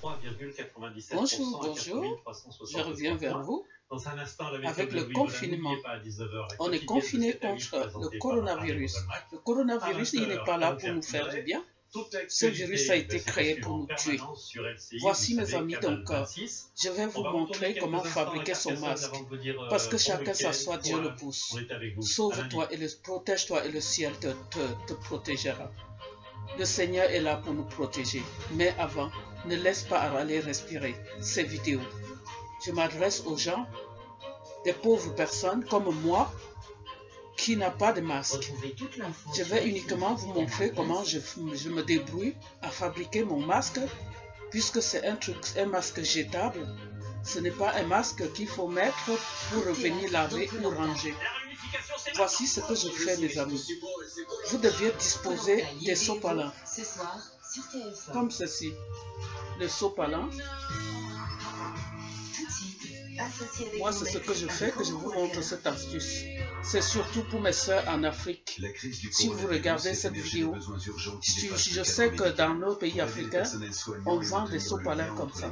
Bonjour, bonjour. Je reviens vers vous. Avec le confinement, on est confiné contre le coronavirus. Le coronavirus, il n'est pas là pour nous faire du bien. Ce virus a été créé pour nous tuer. Voici mes amis, donc je vais vous montrer comment fabriquer son masque. Parce que chacun s'assoit, Dieu le pousse. Sauve-toi et protège-toi et le ciel te protégera. Le Seigneur est là pour nous protéger. Mais avant, ne laisse pas aller respirer ces vidéos. Je m'adresse aux gens, des pauvres personnes comme moi, qui n'a pas de masque. Je vais uniquement vous montrer comment je me débrouille à fabriquer mon masque, puisque c'est un masque jetable. Ce n'est pas un masque qu'il faut mettre pour revenir laver ou ranger. Voici ce que je fais, mes amis. Vous deviez disposer des sopalins, comme ceci. Le sopalin. Moi, c'est ce que je fais, que je vous montre cette astuce. C'est surtout pour mes soeurs en Afrique. Si vous regardez cette vidéo, je sais que dans nos pays africains, on vend des sopalins comme ça.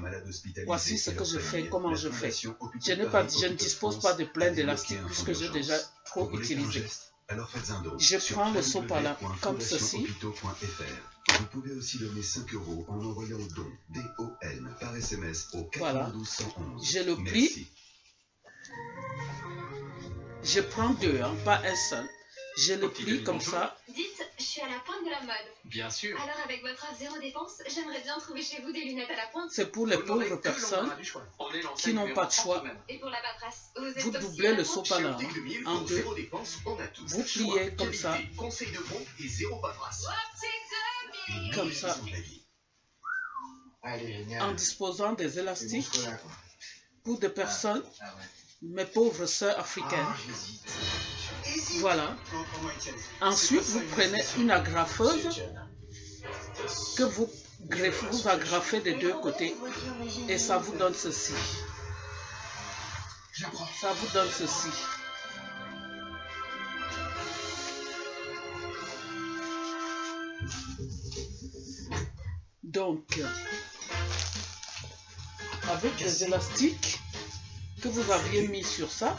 Voici ce que je fais, comment je fais. Je ne dispose pas de plein d'élastique puisque j'ai déjà trop utilisé. Je prends le sopalin comme ceci. Vous pouvez aussi donner 5 € en envoyant don, D-O-N, par SMS au 92 voilà. 111. Je le plie. Je prends deux, hein, pas un seul. Je le plie comme ça. Dites, je suis à la pointe de la mode. Bien sûr. Alors avec votre offre zéro dépense, j'aimerais bien trouver chez vous des lunettes à la pointe. C'est pour les pauvres personnes qui n'ont pas de choix. Et pour la paperasse, vous doublez le sopalin en deux. Vous pliez comme ça. Comme ça. En disposant des élastiques pour des personnes, mes pauvres sœurs africaines. Voilà. Ensuite, vous prenez une agrafeuse que vous agrafez des deux côtés et ça vous donne ceci. Ça vous donne ceci. Donc, avec les élastiques que vous aviez mis sur ça,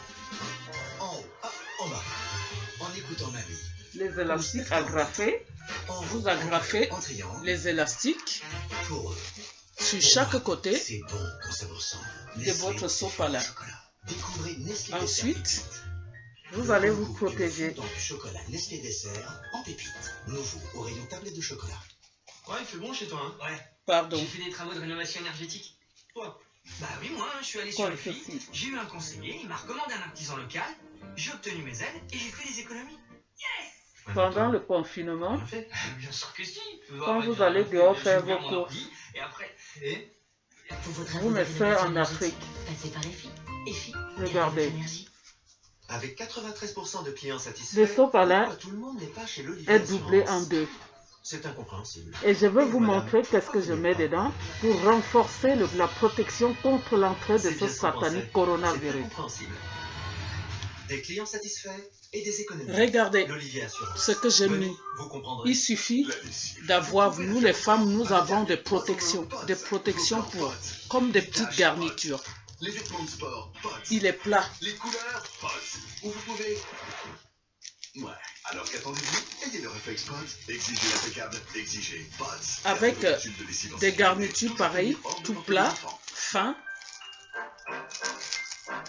les élastiques agrafés, vous agrafez les élastiques sur chaque côté de votre sopalin. Ensuite, vous allez vous protéger. Ouais, il fait bon chez toi, hein? Ouais. Pardon. J'ai fait des travaux de rénovation énergétique. Toi? Bah oui, moi, je suis allé sur le FI, j'ai eu un conseiller, il m'a recommandé un artisan local, j'ai obtenu mes aides et j'ai fait des économies. Yes! Pendant le confinement, bien sûr que si. quand vous allez dehors faire vos courses, et après, vous mes soeurs en Afrique, passez par EFI. regardez. Avec 93% de clients satisfaits, le sopalin tout le monde n'est pas chez l'Olivier est doublé en deux. C'est incompréhensible. Et je vais vous montrer qu'est-ce que je mets dedans pour renforcer la protection contre l'entrée de ce satanique coronavirus. Des clients satisfaits et des économies. Regardez ce que j'ai mis. Il suffit d'avoir, nous les femmes, nous avons des protections pour, comme des petites garnitures. Les vêtements de sport, potes. Il est plat. Les couleurs, potes. Où vous pouvez... Ouais, alors qu'attendez-vous? Ayez le réflexe potes. Exigez l'impeccable, exigez potes. Avec des garnitures pareilles, tout plat, fin.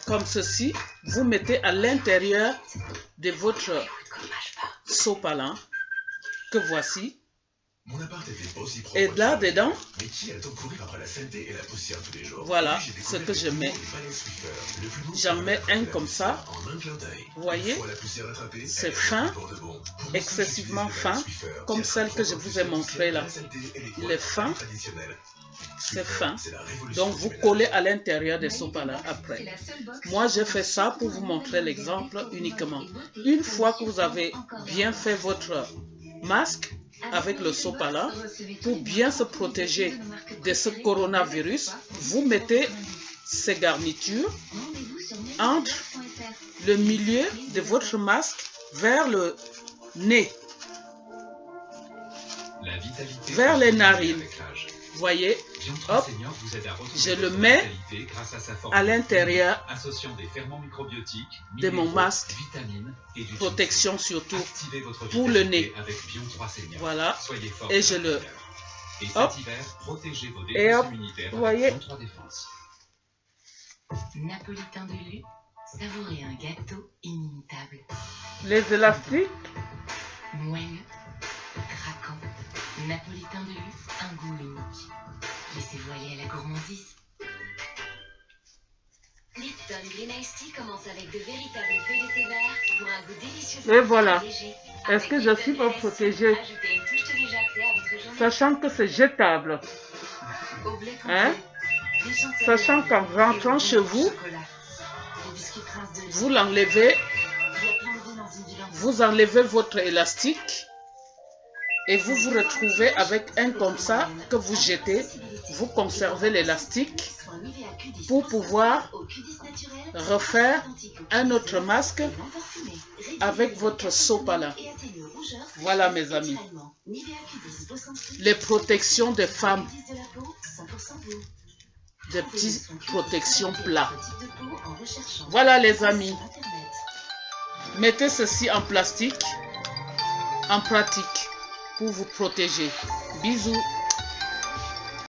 Comme ceci, vous mettez à l'intérieur de votre sopalin que voici. Et là-dedans, voilà ce que je mets. J'en mets un comme ça. Vous voyez, c'est fin, excessivement fin, comme celle que je vous ai montrée là. Il est fin. C'est fin, donc vous collez à l'intérieur des sopalins après. Moi, j'ai fait ça pour vous montrer l'exemple uniquement. Une fois que vous avez bien fait votre masque avec le sopalin, pour bien se protéger de ce coronavirus, vous mettez ces garnitures entre le milieu de votre masque vers le nez, vers les narines. Voyez, Hop, je le mets à l'intérieur de mon masque. Protection surtout pour le nez. Voilà. Et je le... Hop. Et hop, vous voyez. Napolitain de Lu, savourez un gâteau inimitable. Les élastiques. Moelleux, craquant. Napolitain de Lu, un goût unique. Laissez-vous aller à la gourmandise. Lipton Green Iced Tea commence avec de véritables feuilles de thé vert pour un goût délicieux. Et voilà. Est-ce que je suis pas protégée? Sachant que c'est jetable. Hein? Sachant qu'en rentrant chez vous, vous l'enlevez, vous enlevez votre élastique et vous vous retrouvez avec un comme ça que vous jetez, vous conservez l'élastique pour pouvoir refaire un autre masque avec votre sopalin. Voilà mes amis, les protections des femmes, des petites protections plats. Voilà les amis, mettez ceci en plastique, en pratique, pour vous protéger. Bisous.